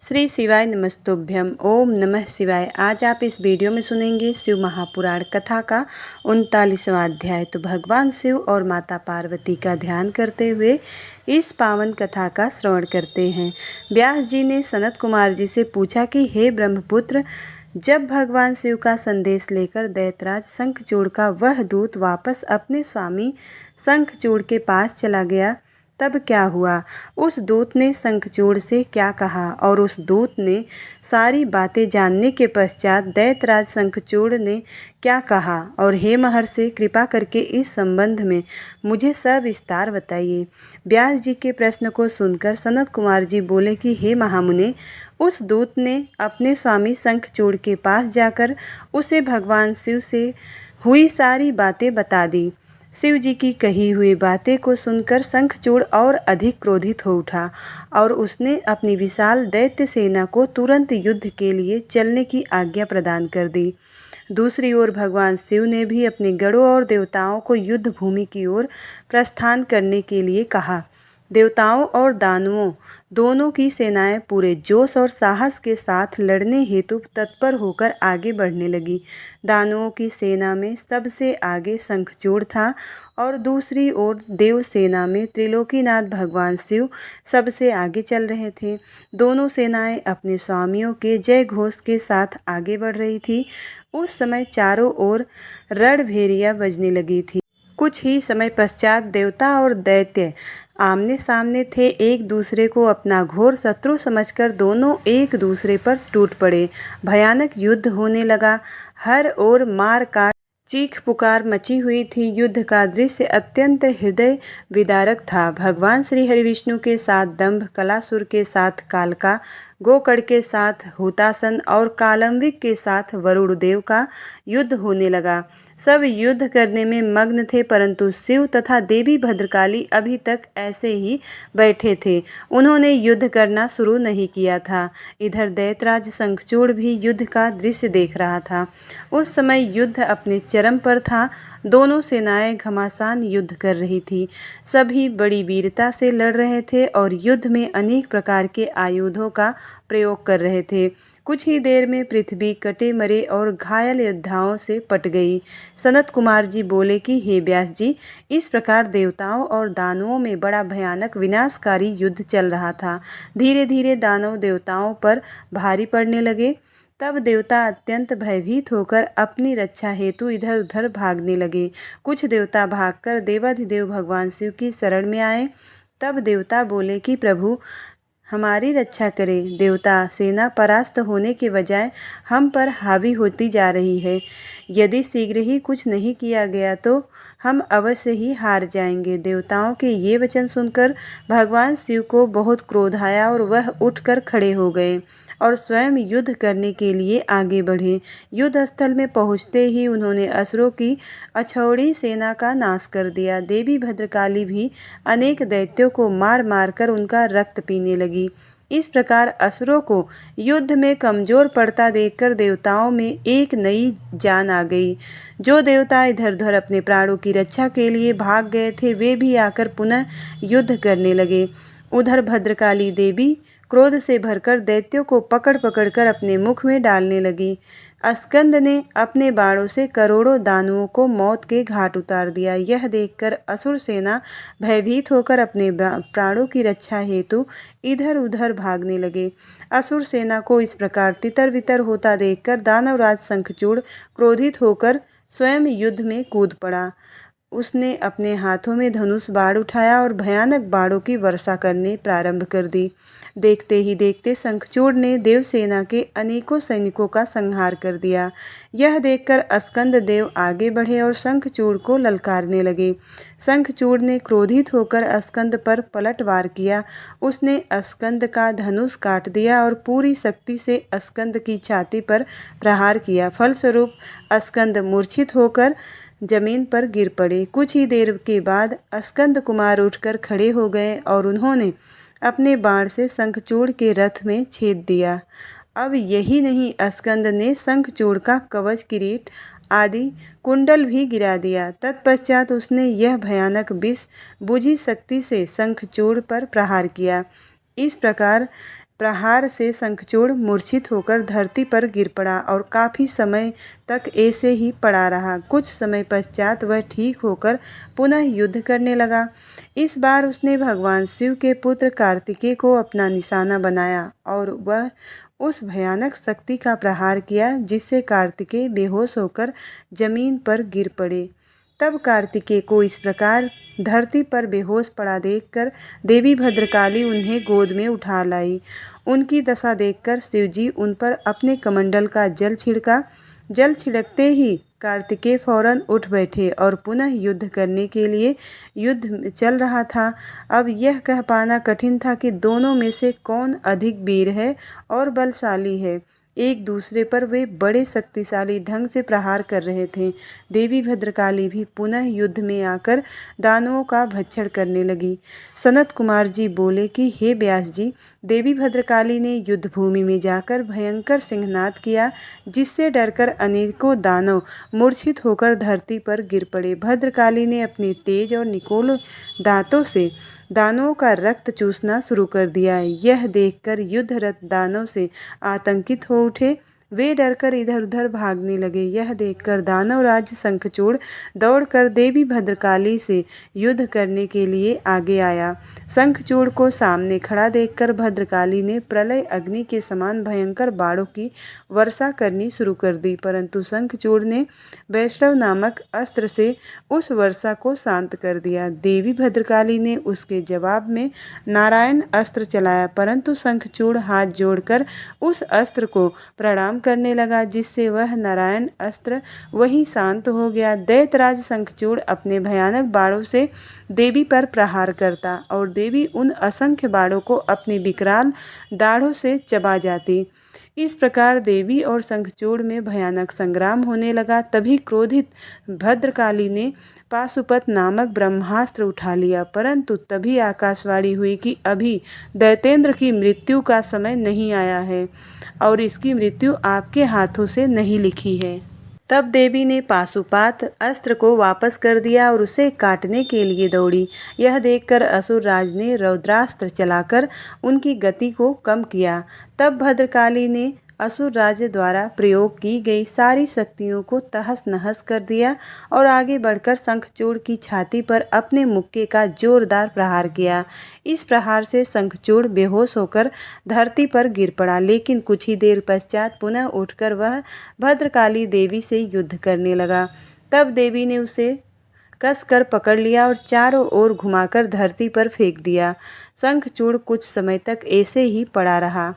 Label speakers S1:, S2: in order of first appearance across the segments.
S1: श्री शिवाय नमस्तुभ्यम। ओम नमः शिवाय। आज आप इस वीडियो में सुनेंगे शिव महापुराण कथा का 39वां अध्याय। तो भगवान शिव और माता पार्वती का ध्यान करते हुए इस पावन कथा का श्रवण करते हैं। व्यास जी ने सनत कुमार जी से पूछा कि हे ब्रह्मपुत्र, जब भगवान शिव का संदेश लेकर दैत्यराज शंखचूड़ का वह दूत वापस अपने स्वामी शंखचूड़ के पास चला गया तब क्या हुआ? उस दूत ने शंखचूड़ से क्या कहा? और उस दूत ने सारी बातें जानने के पश्चात दैत्यराज शंखचूड़ ने क्या कहा? और हे महर्षि, कृपा करके इस संबंध में मुझे सविस्तार बताइए। व्यास जी के प्रश्न को सुनकर सनत कुमार जी बोले कि हे महामुने, उस दूत ने अपने स्वामी शंखचूड़ के पास जाकर उसे भगवान शिव से हुई सारी बातें बता दी। शिव जी की कही हुई बातें को सुनकर शंखचूड़ और अधिक क्रोधित हो उठा और उसने अपनी विशाल दैत्य सेना को तुरंत युद्ध के लिए चलने की आज्ञा प्रदान कर दी। दूसरी ओर भगवान शिव ने भी अपने गणों और देवताओं को युद्ध भूमि की ओर प्रस्थान करने के लिए कहा। देवताओं और दानवों दोनों की सेनाएं पूरे जोश और साहस के साथ लड़ने हेतु तत्पर होकर आगे बढ़ने लगी। दानवों की सेना में सबसे आगे शंखचूड़ था और दूसरी ओर देव सेना में त्रिलोकीनाथ भगवान शिव सबसे आगे चल रहे थे। दोनों सेनाएं अपने स्वामियों के जय घोष के साथ आगे बढ़ रही थी। उस समय चारों ओर रणभेरियां बजने लगी थी। कुछ ही समय पश्चात देवता और दैत्य आमने सामने थे। एक दूसरे को अपना घोर शत्रु समझकर दोनों एक दूसरे पर टूट पड़े। भयानक युद्ध होने लगा। हर ओर मार काट चीख पुकार मची हुई थी। युद्ध का दृश्य अत्यंत हृदय विदारक था। भगवान श्री हरिविष्णु के साथ दंभ, कलासुर के साथ कालका, गोकर्ण के साथ हुतासन और कालंविक के साथ वरुण देव का युद्ध होने लगा। सब युद्ध करने में मग्न थे, परंतु शिव तथा देवी भद्रकाली अभी तक ऐसे ही बैठे थे। उन्होंने युद्ध करना शुरू नहीं किया था। इधर दैत्यराज शंखचूड़ भी युद्ध का दृश्य देख रहा था। उस समय युद्ध अपने चरम पर था। दोनों सेनाएं घमासान युद्ध कर रही थी। सभी बड़ी वीरता से लड़ रहे थे और युद्ध में अनेक प्रकार के आयुधों का प्रयोग कर रहे थे। कुछ ही देर में पृथ्वी कटे मरे और घायल योद्धाओं से पट गई। सनत कुमार जी बोले कि हे व्यास जी, इस प्रकार देवताओं और दानवों में बड़ा भयानक विनाशकारी युद्ध चल रहा था। धीरे धीरे दानव देवताओं पर भारी पड़ने लगे। तब देवता अत्यंत भयभीत होकर अपनी रक्षा हेतु इधर उधर भागने लगे। कुछ देवता भागकर देवाधिदेव भगवान शिव की शरण में आए। तब देवता बोले कि प्रभु, हमारी रक्षा करें। देवता सेना परास्त होने के बजाय हम पर हावी होती जा रही है। यदि शीघ्र ही कुछ नहीं किया गया तो हम अवश्य ही हार जाएंगे। देवताओं के ये वचन सुनकर भगवान शिव को बहुत क्रोध आया और वह उठकर खड़े हो गए और स्वयं युद्ध करने के लिए आगे बढ़े। युद्ध स्थल में पहुंचते ही उन्होंने असुरों की अछौड़ी सेना का नाश कर दिया। देवी भद्रकाली भी अनेक दैत्यों को मार मार कर उनका रक्त पीने लगी। इस प्रकार असुरों को युद्ध में कमजोर पड़ता देखकर देवताओं में एक नई जान आ गई। जो देवता इधर उधर अपने प्राणों की रक्षा के लिए भाग गए थे, वे भी आकर पुनः युद्ध करने लगे। उधर भद्रकाली देवी क्रोध से भरकर दैत्यों को पकड़ पकड़ कर अपने मुख में डालने लगी। स्कंद ने अपने बाणों से करोड़ों दानवों को मौत के घाट उतार दिया। यह देखकर असुर सेना भयभीत होकर अपने प्राणों की रक्षा हेतु इधर उधर भागने लगे। असुर सेना को इस प्रकार तितर बितर होता देखकर दानवराज शंखचूड़ क्रोधित होकर स्वयं युद्ध में कूद पड़ा। उसने अपने हाथों में धनुष बाण उठाया और भयानक बाणों की वर्षा करने प्रारंभ कर दी। देखते ही देखते शंखचूड़ ने देवसेना के अनेकों सैनिकों का संहार कर दिया। यह देखकर स्कंद देव आगे बढ़े और शंखचूड़ को ललकारने लगे। शंखचूड़ ने क्रोधित होकर स्कंद पर पलटवार किया। उसने स्कंद का धनुष काट दिया और पूरी शक्ति से स्कंद की छाती पर प्रहार किया। फलस्वरूप स्कंद मूर्छित होकर जमीन पर गिर पड़े। कुछ ही देर के बाद स्कंद कुमार उठकर खड़े हो गए और उन्होंने अपने बाण से शंखचूड़ के रथ में छेद दिया। अब यही नहीं, स्कंद ने शंखचूड़ का कवच, किरीट आदि कुंडल भी गिरा दिया। तत्पश्चात उसने यह भयानक विष बुझी शक्ति से शंखचूड़ पर प्रहार किया। इस प्रकार प्रहार से शंखचूड़ मूर्छित होकर धरती पर गिर पड़ा और काफ़ी समय तक ऐसे ही पड़ा रहा। कुछ समय पश्चात वह ठीक होकर पुनः युद्ध करने लगा। इस बार उसने भगवान शिव के पुत्र कार्तिकेय को अपना निशाना बनाया और वह उस भयानक शक्ति का प्रहार किया जिससे कार्तिकेय बेहोश होकर जमीन पर गिर पड़े। तब कार्तिकेय को इस प्रकार धरती पर बेहोश पड़ा देखकर देवी भद्रकाली उन्हें गोद में उठा लाई। उनकी दशा देखकर शिवजी उन पर अपने कमंडल का जल छिड़का। जल छिड़कते ही कार्तिकेय फौरन उठ बैठे और पुनः युद्ध करने के लिए युद्ध चल रहा था। अब यह कह पाना कठिन था कि दोनों में से कौन अधिक वीर है और बलशाली है। एक दूसरे पर वे बड़े शक्तिशाली ढंग से प्रहार कर रहे थे। देवी भद्रकाली भी पुनः युद्ध में आकर दानवों का भक्षण करने लगी। सनत कुमार जी बोले कि हे व्यास जी, देवी भद्रकाली ने युद्ध भूमि में जाकर भयंकर सिंहनाद किया जिससे डरकर अनेकों दानव मूर्छित होकर धरती पर गिर पड़े। भद्रकाली ने अपने तेज और निकोल दांतों से दानवों का रक्त चूसना शुरू कर दिया। यह देखकर युद्धरत दानव से आतंकित हो उठे। वे डरकर इधर उधर भागने लगे। यह देखकर दानवराज शंखचूड़ दौड़कर देवी भद्रकाली से युद्ध करने के लिए आगे आया। शंखचूड़ को सामने खड़ा देखकर भद्रकाली ने प्रलय अग्नि के समान भयंकर बाणों की वर्षा करनी शुरू कर दी, परंतु शंखचूड़ ने वैष्णव नामक अस्त्र से उस वर्षा को शांत कर दिया। देवी भद्रकाली ने उसके जवाब में नारायण अस्त्र चलाया, परंतु शंखचूड़ हाथ जोड़कर उस अस्त्र को प्रणाम करने लगा जिससे वह नारायण अस्त्र वहीं शांत हो गया। दैत्यराज शंखचूड़ अपने भयानक बाणों से देवी पर प्रहार करता और देवी उन असंख्य बाणों को अपनी विकराल दाढ़ों से चबा जाती। इस प्रकार देवी और शंखचूड़ में भयानक संग्राम होने लगा। तभी क्रोधित भद्रकाली ने पाशुपत नामक ब्रह्मास्त्र उठा लिया, परंतु तभी आकाशवाणी हुई कि अभी दैतेंद्र की मृत्यु का समय नहीं आया है और इसकी मृत्यु आपके हाथों से नहीं लिखी है। तब देवी ने पाशुपात अस्त्र को वापस कर दिया और उसे काटने के लिए दौड़ी। यह देखकर असुर राज ने रौद्रास्त्र चलाकर उनकी गति को कम किया। तब भद्रकाली ने असुर राज द्वारा प्रयोग की गई सारी शक्तियों को तहस नहस कर दिया और आगे बढ़कर शंखचूड़ की छाती पर अपने मुक्के का जोरदार प्रहार किया। इस प्रहार से शंखचूड़ बेहोश होकर धरती पर गिर पड़ा, लेकिन कुछ ही देर पश्चात पुनः उठकर वह भद्रकाली देवी से युद्ध करने लगा। तब देवी ने उसे कसकर पकड़ लिया और चारों ओर घुमाकर धरती पर फेंक दिया। शंखचूड़ कुछ समय तक ऐसे ही पड़ा रहा।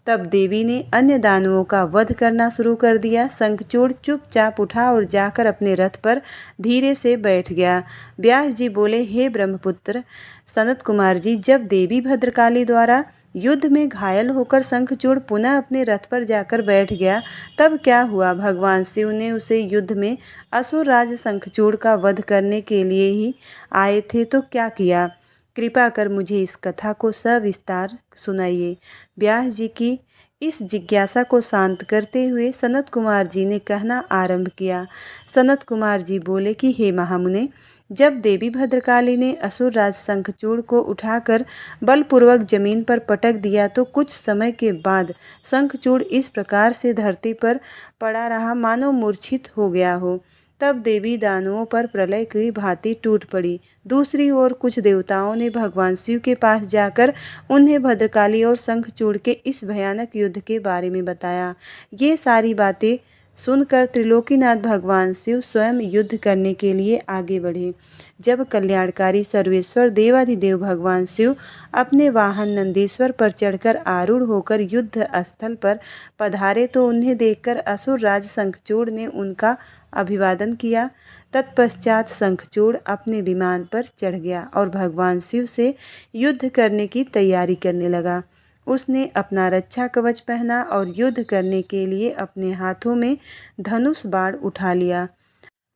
S1: तब देवी ने अन्य दानवों का वध करना शुरू कर दिया। शंखचूड़ चुपचाप उठा और जाकर अपने रथ पर धीरे से बैठ गया। व्यास जी बोले, हे ब्रह्मपुत्र सनत कुमार जी, जब देवी भद्रकाली द्वारा युद्ध में घायल होकर शंखचूड़ पुनः अपने रथ पर जाकर बैठ गया, तब क्या हुआ? भगवान शिव ने उसे युद्ध में असुर राज शंखचूड़ का वध करने के लिए ही आए थे तो क्या किया? कृपा कर मुझे इस कथा को सविस्तार सुनाइए। व्यास जी की इस जिज्ञासा को शांत करते हुए सनत कुमार जी ने कहना आरंभ किया। सनत कुमार जी बोले कि हे महामुने, जब देवी भद्रकाली ने असुर राज शंखचूड़ को उठाकर बलपूर्वक जमीन पर पटक दिया तो कुछ समय के बाद शंखचूड़ इस प्रकार से धरती पर पड़ा रहा मानो मूर्छित हो गया हो। तब देवी दानवों पर प्रलय की भांति टूट पड़ी। दूसरी ओर कुछ देवताओं ने भगवान शिव के पास जाकर उन्हें भद्रकाली और शंखचूड़ के इस भयानक युद्ध के बारे में बताया। ये सारी बातें सुनकर त्रिलोकीनाथ भगवान शिव स्वयं युद्ध करने के लिए आगे बढ़े। जब कल्याणकारी सर्वेश्वर देवाधिदेव भगवान शिव अपने वाहन नंदीश्वर पर चढ़कर आरूढ़ होकर युद्ध स्थल पर पधारे तो उन्हें देखकर असुर राज शंखचूड़ ने उनका अभिवादन किया। तत्पश्चात शंखचूड़ अपने विमान पर चढ़ गया और भगवान शिव से युद्ध करने की तैयारी करने लगा। उसने अपना रक्षा कवच पहना और युद्ध करने के लिए अपने हाथों में धनुष बाण उठा लिया।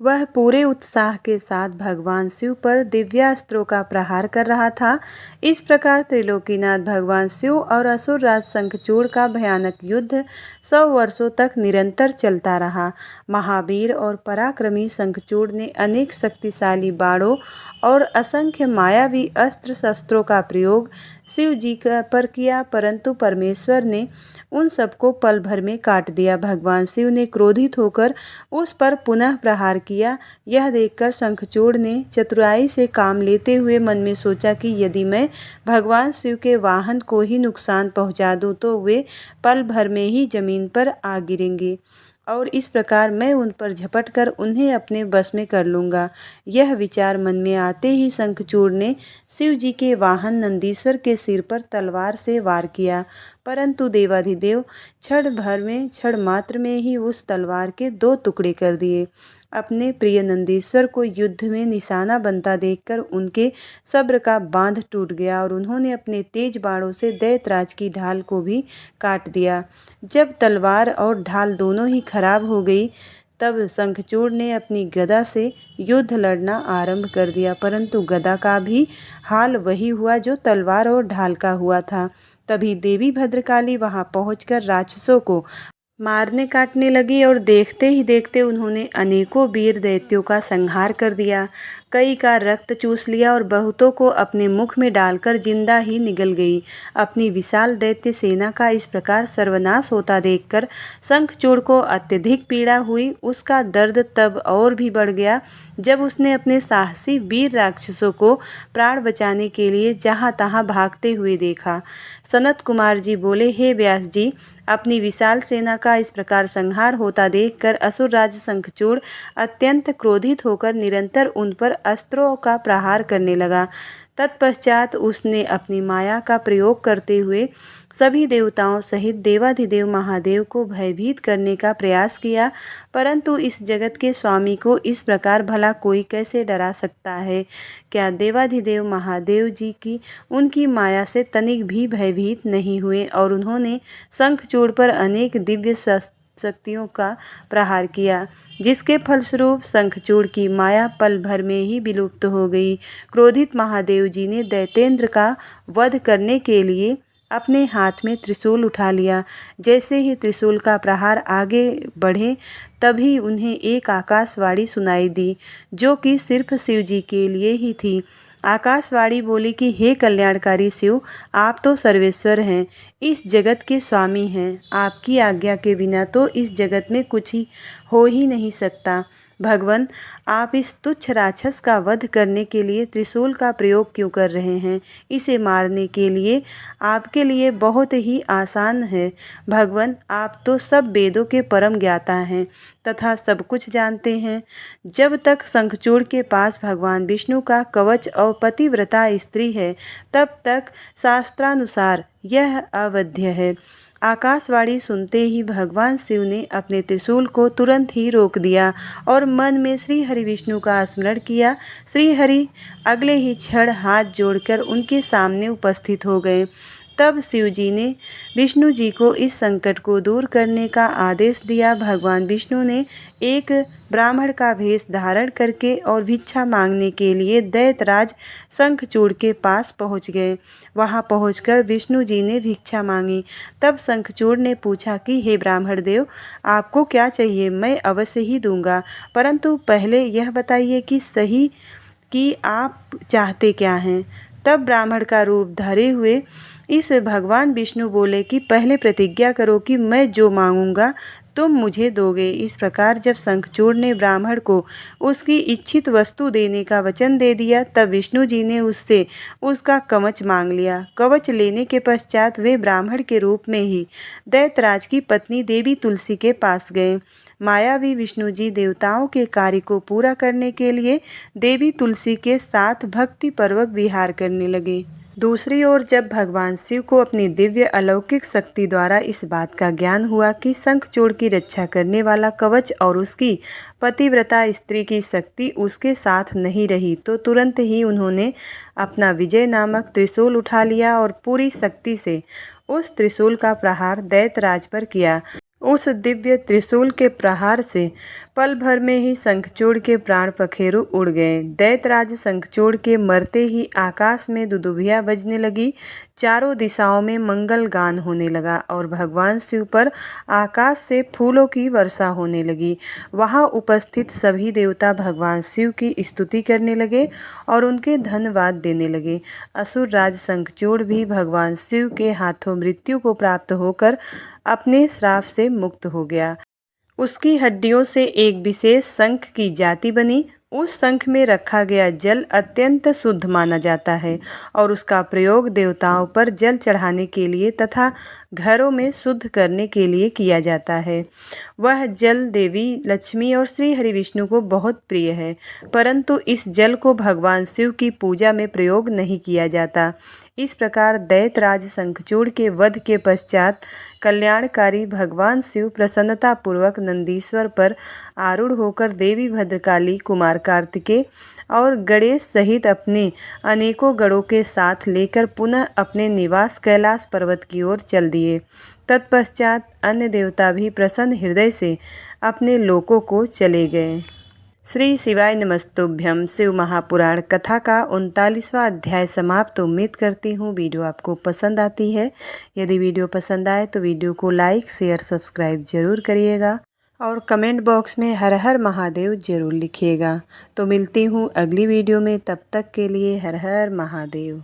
S1: वह पूरे उत्साह के साथ भगवान शिव पर दिव्यास्त्रों का प्रहार कर रहा था। इस प्रकार त्रिलोकीनाथ भगवान शिव और असुरराज शंखचूड़ का भयानक युद्ध 100 वर्षों तक निरंतर चलता रहा। महावीर और पराक्रमी शंखचूड़ ने अनेक शक्तिशाली बाणों और असंख्य मायावी अस्त्र शस्त्रों का प्रयोग शिव जी पर किया, परंतु परमेश्वर ने उन सबको पल भर में काट दिया। भगवान शिव ने क्रोधित होकर उस पर पुनः प्रहार किया। यह देखकर शंखचूड़ ने चतुराई से काम लेते हुए मन में सोचा कि यदि मैं भगवान शिव के वाहन को ही नुकसान पहुंचा दूं तो वे पल भर में ही जमीन पर आ गिरेंगे और इस प्रकार मैं उन पर झपट कर उन्हें अपने बस में कर लूँगा। यह विचार मन में आते ही शंखचूड़ ने शिव जी के वाहन नंदीश्वर के सिर पर तलवार से वार किया, परंतु देवाधिदेव क्षण मात्र में ही उस तलवार के 2 टुकड़े कर दिए। अपने प्रिय नंदीश्वर को युद्ध में निशाना बनता देखकर उनके सब्र का बांध टूट गया और उन्होंने अपने तेज बाणों से दैत्यराज की ढाल को भी काट दिया। जब तलवार और ढाल दोनों ही खराब हो गई, तब शंखचूड़ ने अपनी गदा से युद्ध लड़ना आरंभ कर दिया, परंतु गदा का भी हाल वही हुआ जो तलवार और ढाल का हुआ था। तभी देवी भद्रकाली वहां पहुंचकर राक्षसों को मारने काटने लगी और देखते ही देखते उन्होंने अनेकों वीर दैत्यों का संहार कर दिया। कई का रक्त चूस लिया और बहुतों को अपने मुख में डालकर जिंदा ही निगल गई। अपनी विशाल दैत्य सेना का इस प्रकार सर्वनाश होता देखकर शंखचूड़ को अत्यधिक पीड़ा हुई। उसका दर्द तब और भी बढ़ गया जब उसने अपने साहसी वीर राक्षसों को प्राण बचाने के लिए जहाँ तहाँ भागते हुए देखा। सनत कुमार जी बोले, हे व्यास जी, अपनी विशाल सेना का इस प्रकार संहार होता देखकर असुरराज शंखचूड़ अत्यंत क्रोधित होकर निरंतर उन पर अस्त्रों का प्रहार करने लगा। तत्पश्चात उसने अपनी माया का प्रयोग करते हुए सभी देवताओं सहित देवाधिदेव महादेव को भयभीत करने का प्रयास किया, परंतु इस जगत के स्वामी को इस प्रकार भला कोई कैसे डरा सकता है? क्या देवाधिदेव महादेव जी की उनकी माया से तनिक भी भयभीत नहीं हुए और उन्होंने शंखचूड़ पर अनेक दिव्य शक्तियों का प्रहार किया, जिसके फलस्वरूप शंखचूड़ की माया पल भर में ही विलुप्त हो गई। क्रोधित महादेव जी ने दैत्येंद्र का वध करने के लिए अपने हाथ में त्रिशूल उठा लिया। जैसे ही त्रिशूल का प्रहार आगे बढ़े, तभी उन्हें एक आकाशवाणी सुनाई दी, जो कि सिर्फ शिव जी के लिए ही थी। आकाशवाणी बोली कि हे कल्याणकारी शिव, आप तो सर्वेश्वर हैं, इस जगत के स्वामी हैं। आपकी आज्ञा के बिना तो इस जगत में कुछ ही हो ही नहीं सकता। भगवान, आप इस तुच्छ राक्षस का वध करने के लिए त्रिशूल का प्रयोग क्यों कर रहे हैं? इसे मारने के लिए आपके लिए बहुत ही आसान है। भगवान, आप तो सब वेदों के परम ज्ञाता हैं तथा सब कुछ जानते हैं। जब तक शंखचूड़ के पास भगवान विष्णु का कवच और पतिव्रता स्त्री है, तब तक शास्त्रानुसार यह अवध्य है। आकाशवाणी सुनते ही भगवान शिव ने अपने त्रिशूल को तुरंत ही रोक दिया और मन में श्री हरि विष्णु का स्मरण किया। श्री हरि अगले ही क्षण हाथ जोड़कर उनके सामने उपस्थित हो गए। तब शिव जी ने विष्णु जी को इस संकट को दूर करने का आदेश दिया। भगवान विष्णु ने एक ब्राह्मण का भेष धारण करके और भिक्षा मांगने के लिए दैत्यराज शंखचूड़ के पास पहुंच गए। वहां पहुंचकर विष्णु जी ने भिक्षा मांगी। तब शंखचूड़ ने पूछा कि हे ब्राह्मण देव, आपको क्या चाहिए? मैं अवश्य ही दूंगा, परंतु पहले यह बताइए कि आप चाहते क्या हैं? तब ब्राह्मण का रूप धरे हुए इस भगवान विष्णु बोले कि पहले प्रतिज्ञा करो कि मैं जो मांगूंगा तुम मुझे दोगे। इस प्रकार जब शंखचूड़ ने ब्राह्मण को उसकी इच्छित वस्तु देने का वचन दे दिया, तब विष्णु जी ने उससे उसका कवच मांग लिया। कवच लेने के पश्चात वे ब्राह्मण के रूप में ही दैत्यराज की पत्नी देवी तुलसी के पास गए। मायावी विष्णु जी देवताओं के कार्य को पूरा करने के लिए देवी तुलसी के साथ भक्तिपूर्वक विहार करने लगे। दूसरी ओर जब भगवान शिव को अपनी दिव्य अलौकिक शक्ति द्वारा इस बात का ज्ञान हुआ कि शंखचूड़ की रक्षा करने वाला कवच और उसकी पतिव्रता स्त्री की शक्ति उसके साथ नहीं रही, तो तुरंत ही उन्होंने अपना विजय नामक त्रिशूल उठा लिया और पूरी शक्ति से उस त्रिशूल का प्रहार दैत्यराज पर किया। उस दिव्य त्रिशूल के प्रहार से पल भर में ही शंखचूड़ के प्राण पखेरु उड़ गए। दैत्यराज शंखचूड़ के मरते ही आकाश में दुदुभिया बजने लगी, चारों दिशाओं में मंगल गान होने लगा और भगवान शिव पर आकाश से फूलों की वर्षा होने लगी। वहां उपस्थित सभी देवता भगवान शिव की स्तुति करने लगे और उनके धन्यवाद देने लगे। असुर राज शंखचूड़ भी भगवान शिव के हाथों मृत्यु को प्राप्त होकर अपने श्राप से मुक्त हो गया। उसकी हड्डियों से एक विशेष शंख की जाति बनी। उस शंख में रखा गया जल अत्यंत शुद्ध माना जाता है और उसका प्रयोग देवताओं पर जल चढ़ाने के लिए तथा घरों में शुद्ध करने के लिए किया जाता है। वह जल देवी लक्ष्मी और श्री हरि विष्णु को बहुत प्रिय है, परंतु इस जल को भगवान शिव की पूजा में प्रयोग नहीं किया जाता। इस प्रकार दैत्यराज शंखचूड़ के वध के पश्चात कल्याणकारी भगवान शिव प्रसन्नतापूर्वक नंदीश्वर पर आरूढ़ होकर देवी भद्रकाली, कुमार कार्तिकेय और गणेश सहित अपने अनेकों गणों के साथ लेकर पुनः अपने निवास कैलाश पर्वत की ओर चल दिए। तत्पश्चात अन्य देवता भी प्रसन्न हृदय से अपने लोकों को चले गए। श्री शिवाय नमस्तुभ्यम। शिव महापुराण कथा का 39वां अध्याय समाप्त। उम्मीद करती हूँ वीडियो आपको पसंद आती है। यदि वीडियो पसंद आए तो वीडियो को लाइक, शेयर, सब्सक्राइब जरूर करिएगा और कमेंट बॉक्स में हर हर महादेव जरूर लिखिएगा। तो मिलती हूँ अगली वीडियो में, तब तक के लिए हर हर महादेव।